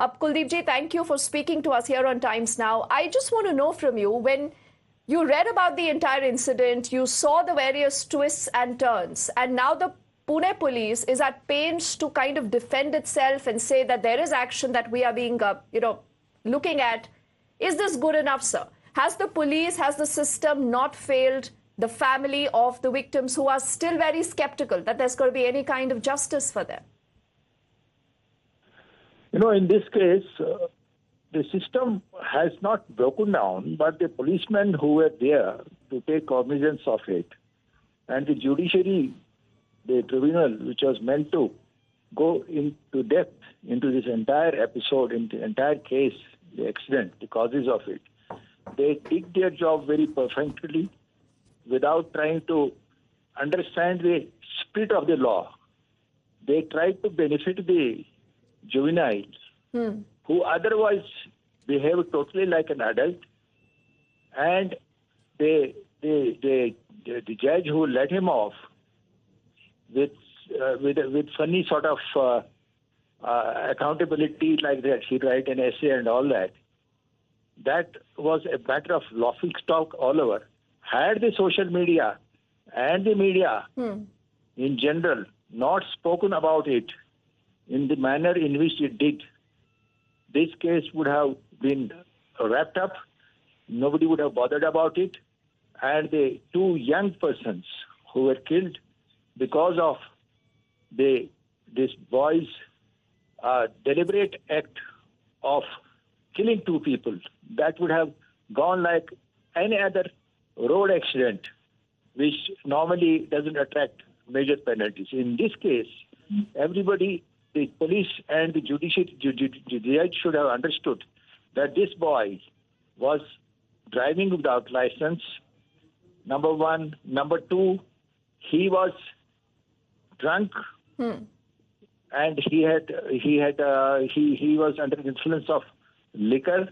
Kuldeep ji, thank you for speaking to us here on Times Now. I just want to know from you, when you read about the entire incident, you saw the various twists and turns, and now the Pune Police is at pains to kind of defend itself and say that there is action that we are being, looking at. Is this good enough, sir? Has the police, has the system not failed the family of the victims who are still very skeptical that there's going to be any kind of justice for them? In this case, the system has not broken down, but the policemen who were there to take cognizance of it, and the judiciary, the tribunal, which was meant to go into depth into this entire episode, into the entire case, the accident, the causes of it, they did their job very perfectly without trying to understand the spirit of the law. They tried to benefit the juveniles who otherwise behave totally like an adult, and the judge who let him off with funny sort of accountability like that, he write an essay and all that. That was a matter of laughing stock all over. Had the social media and the media in general not spoken about it in the manner in which it did, this case would have been wrapped up. Nobody would have bothered about it. And the two young persons who were killed because of this boy's deliberate act of killing two people, that would have gone like any other road accident, which normally doesn't attract major penalties. In this case, everybody, the police and the judiciary should have understood that this boy was driving without license, number one. Number two, he was drunk, and he was under the influence of liquor,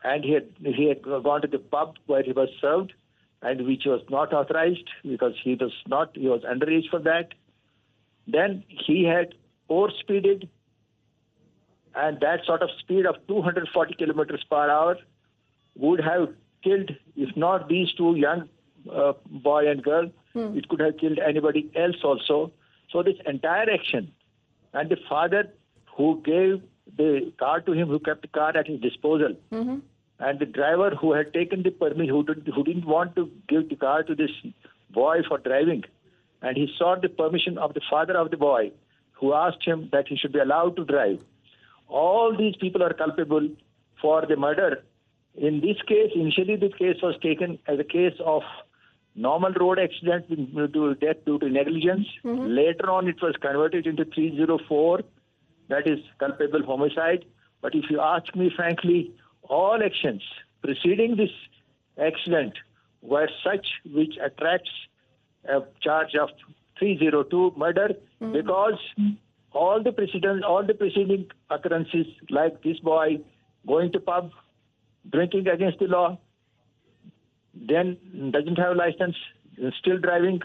and he had gone to the pub where he was served, and which was not authorized because he was underage for that. Then he had overspeeded, and that sort of speed of 240 kilometers per hour would have killed, if not these two young boy and girl, it could have killed anybody else also. So this entire action, and the father who gave the car to him, who kept the car at his disposal, and the driver who had taken the permit, who didn't want to give the car to this boy for driving, and he sought the permission of the father of the boy, who asked him that he should be allowed to drive. All these people are culpable for the murder. In this case, initially the case was taken as a case of normal road accident to death due to negligence. Later on, it was converted into 304, that is culpable homicide. But if you ask me frankly, all actions preceding this accident were such which attracts a charge of 302 murder, because all the preceding occurrences, like this boy going to pub, drinking against the law, then doesn't have license, still driving.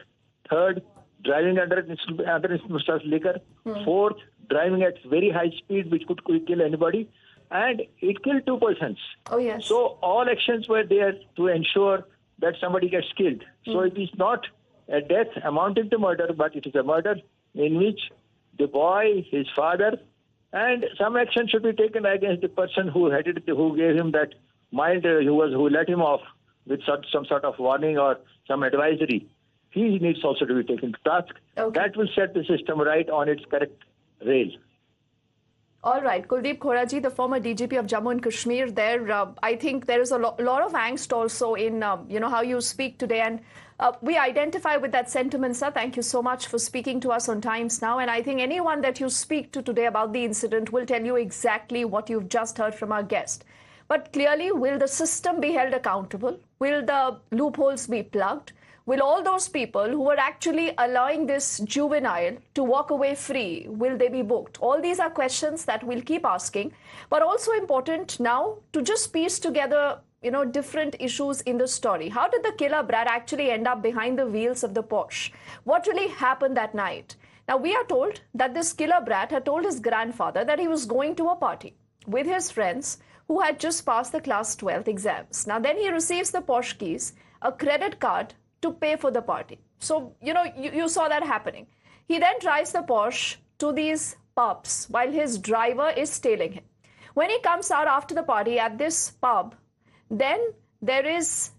Third, driving under influence of liquor. Fourth, driving at very high speed, which could kill anybody. And it killed two persons. Oh, yes. So all actions were there to ensure that somebody gets killed. So it is not a death amounting to murder, but it is a murder in which the boy, his father, and some action should be taken against the person who gave him that mild, who let him off with some sort of warning or some advisory. He needs also to be taken to task. Okay. That will set the system right on its correct rail. All right, Kuldeep Khoda ji, the former DGP of Jammu and Kashmir, I think there is a lot of angst also in how you speak today, and we identify with that sentiment, sir. Thank you so much for speaking to us on Times Now, and I think anyone that you speak to today about the incident will tell you exactly what you've just heard from our guest. But clearly, will the system be held accountable? Will the loopholes be plugged? Will all those people who were actually allowing this juvenile to walk away free, will they be booked? All these are questions that we'll keep asking, but also important now to just piece together, different issues in the story. How did the killer Brad actually end up behind the wheels of the Porsche? What really happened that night? Now, we are told that this killer brat had told his grandfather that he was going to a party with his friends who had just passed the class 12th exams. Now, then he receives the Porsche keys, a credit card to pay for the party. So, you saw that happening. He then drives the Porsche to these pubs while his driver is tailing him. When he comes out after the party at this pub, then there is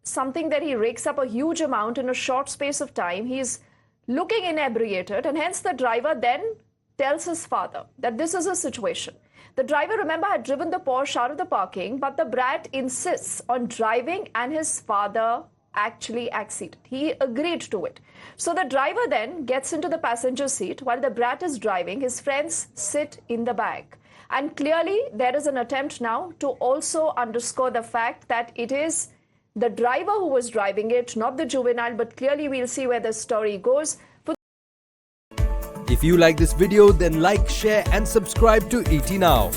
something that he rakes up a huge amount in a short space of time. He's looking inebriated, and hence the driver then tells his father that this is a situation. The driver, remember, had driven the Porsche out of the parking, but the brat insists on driving, and his father actually acceded. He agreed to it. So the driver then gets into the passenger seat while the brat is driving. His friends sit in the back. And clearly, there is an attempt now to also underscore the fact that it is the driver who was driving it, not the juvenile, but clearly we'll see where the story goes. If you like this video, then like, share and subscribe to ET Now.